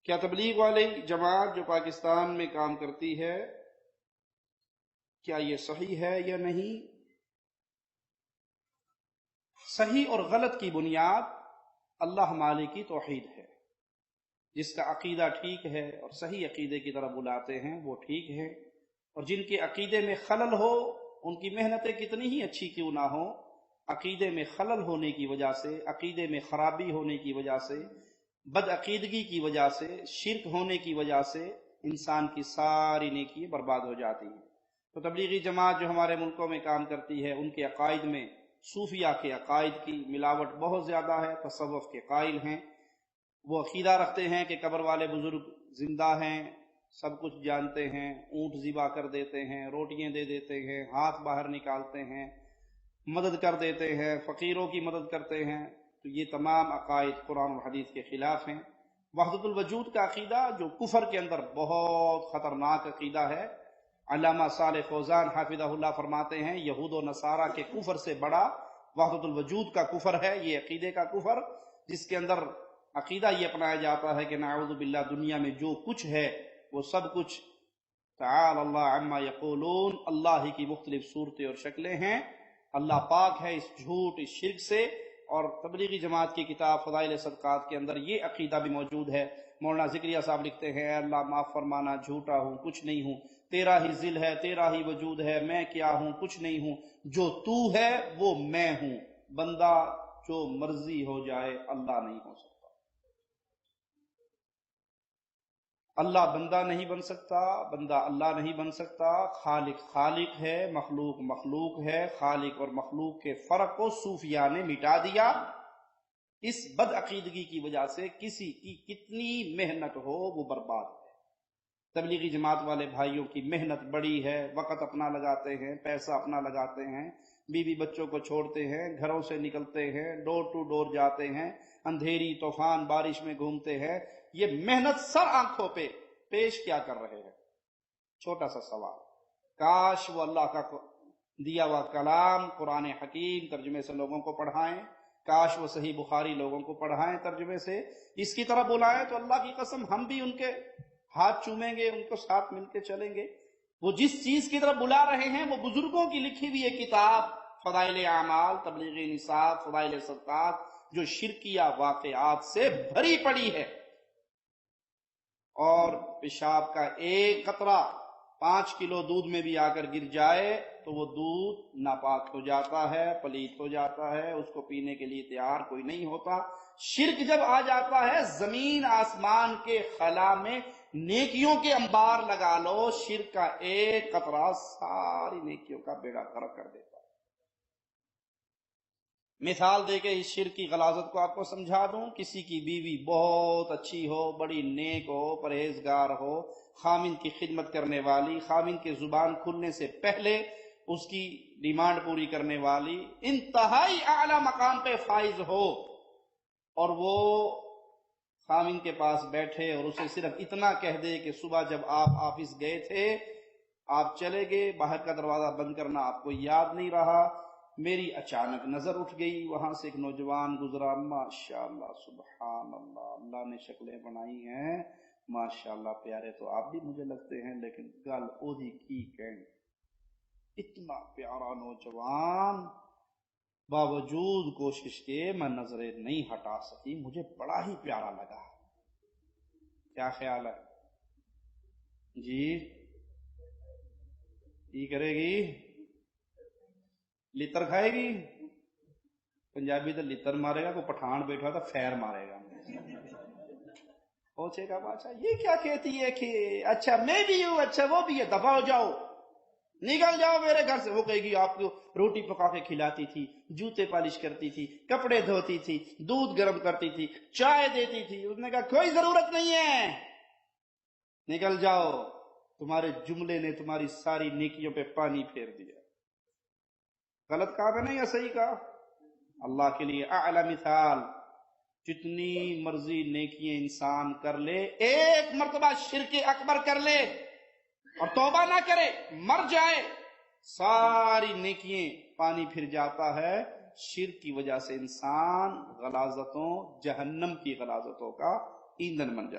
کیا تبلیغ والی جماعت جو پاکستان میں کام کرتی ہے کیا یہ صحیح ہے یا نہیں؟ صحیح اور غلط کی بنیاد اللہ مالک کی توحید ہے. جس کا عقیدہ ٹھیک ہے اور صحیح عقیدے کی طرف بلاتے ہیں وہ ٹھیک ہے، اور جن کے عقیدے میں خلل ہو ان کی محنتیں کتنی ہی اچھی کیوں نہ ہو، عقیدے میں خلل ہونے کی وجہ سے، عقیدے میں خرابی ہونے کی وجہ سے، بد عقیدگی کی وجہ سے، شرک ہونے کی وجہ سے انسان کی ساری نیکی برباد ہو جاتی ہیں. تو تبلیغی جماعت جو ہمارے ملکوں میں کام کرتی ہے ان کے عقائد میں صوفیہ کے عقائد کی ملاوٹ بہت زیادہ ہے. تصوف کے قائل ہیں، وہ عقیدہ رکھتے ہیں کہ قبر والے بزرگ زندہ ہیں، سب کچھ جانتے ہیں، اونٹ ذبح کر دیتے ہیں، روٹیاں دے دیتے ہیں، ہاتھ باہر نکالتے ہیں، مدد کر دیتے ہیں، فقیروں کی مدد کرتے ہیں. تو یہ تمام عقائد قرآن و حدیث کے خلاف ہیں. وحدت الوجود کا عقیدہ جو کفر کے اندر بہت خطرناک عقیدہ ہے، علامہ صالح فوزان حافظہ اللہ فرماتے ہیں یہود و نصارہ کے کفر سے بڑا وحدت الوجود کا کفر ہے. یہ عقیدے کا کفر جس کے اندر عقیدہ یہ اپنایا جاتا ہے کہ نعوذ باللہ دنیا میں جو کچھ ہے وہ سب کچھ تعالی اللہ عما یقولون، اللہ ہی کی مختلف صورتیں اور شکلیں ہیں. اللہ پاک ہے اس جھوٹ، اس شرک سے. اور تبلیغی جماعت کی کتاب فضائل صدقات کے اندر یہ عقیدہ بھی موجود ہے. مولانا ذکریہ صاحب لکھتے ہیں، اے اللہ معاف فرمانا، جھوٹا ہوں، کچھ نہیں ہوں، تیرا ہی ذل ہے، تیرا ہی وجود ہے، میں کیا ہوں، کچھ نہیں ہوں، جو تو ہے وہ میں ہوں. بندہ جو مرضی ہو جائے اللہ نہیں ہو سکتا. اللہ بندہ نہیں بن سکتا، بندہ اللہ نہیں بن سکتا. خالق خالق ہے، مخلوق مخلوق ہے. خالق اور مخلوق کے فرق کو صوفیاء نے مٹا دیا. اس بد عقیدگی کی وجہ سے کسی کی کتنی محنت ہو وہ برباد ہے. تبلیغی جماعت والے بھائیوں کی محنت بڑی ہے، وقت اپنا لگاتے ہیں، پیسہ اپنا لگاتے ہیں، بیوی بچوں کو چھوڑتے ہیں، گھروں سے نکلتے ہیں، ڈور ٹو ڈور جاتے ہیں، اندھیری طوفان بارش میں گھومتے ہیں. یہ محنت سر آنکھوں پہ پیش کیا کر رہے ہیں؟ چھوٹا سا سوال، کاش وہ اللہ کا دیا ہوا کلام قرآن حکیم ترجمے سے لوگوں کو پڑھائیں، کاش وہ صحیح بخاری لوگوں کو پڑھائیں ترجمے سے، اس کی طرف بلائیں تو اللہ کی قسم ہم بھی ان کے ہاتھ چومیں گے، ان کو ساتھ مل کے چلیں گے. وہ جس چیز کی طرف بلا رہے ہیں وہ بزرگوں کی لکھی ہوئی ایک کتاب فضائل اعمال، تبلیغ نصاب، فضائل صدقات، جو شرکیہ واقعات سے بھری پڑی ہے. اور پیشاب کا ایک قطرہ 5 کلو دودھ میں بھی آ کر گر جائے تو وہ دودھ ناپاک ہو جاتا ہے، پلیت ہو جاتا ہے، اس کو پینے کے لیے تیار کوئی نہیں ہوتا. شرک جب آ جاتا ہے زمین آسمان کے خلا میں نیکیوں کے انبار لگا لو، شرک کا ایک قطرہ ساری نیکیوں کا بیڑا غرق کر دیتا ہے. مثال دے کے اس شرک کی غلاظت کو آپ کو سمجھا دوں. کسی کی بیوی بہت اچھی ہو، بڑی نیک ہو، پرہیزگار ہو، خاوند کی خدمت کرنے والی، خاوند کے زبان کھلنے سے پہلے اس کی ڈیمانڈ پوری کرنے والی، انتہائی اعلیٰ مقام پہ فائز ہو، اور وہ خاوند کے پاس بیٹھے اور اسے صرف اتنا کہہ دے کہ صبح جب آپ آفس گئے تھے آپ چلے گئے، باہر کا دروازہ بند کرنا آپ کو یاد نہیں رہا، میری اچانک نظر اٹھ گئی، وہاں سے ایک نوجوان گزرا، ماشاءاللہ سبحان اللہ، اللہ نے شکلیں بنائی ہیں، ماشاءاللہ پیارے تو آپ بھی مجھے لگتے ہیں، لیکن گل اوہی کی کہیں. اتنا پیارا نوجوان، باوجود کوشش کے میں نظریں نہیں ہٹا سکی، مجھے بڑا ہی پیارا لگا. کیا خیال ہے جی؟ یہ کرے گی لتر کھائے گی؟ پنجابی تو لتر مارے گا، کوئی پٹھان بیٹھا تھا فیر مارے گا. پوچھے گا بادشاہ یہ کیا کہتی ہے کہ اچھا میں بھی ہوں، اچھا وہ بھی ہے، دفع ہو جاؤ، نکل جاؤ میرے گھر سے. وہ کہے گی آپ کو روٹی پکا کے کھلاتی تھی، جوتے پالش کرتی تھی، کپڑے دھوتی تھی، دودھ گرم کرتی تھی، چائے دیتی تھی. اس نے کہا کوئی ضرورت نہیں ہے، نکل جاؤ، تمہارے جملے نے تمہاری ساری نیکیوں پہ پانی پھیر دیا. غلط کہا میں نے یا صحیح کہا؟ اللہ کے لیے اعلی مثال، جتنی مرضی نیکیاں انسان کر لے، ایک مرتبہ شرک اکبر کر لے اور توبہ نہ کرے، مر جائے، ساری نیکیاں پانی پھر جاتا ہے. شرک کی وجہ سے انسان غلاظتوں، جہنم کی غلاظتوں کا ایندھن بن جاتا ہے.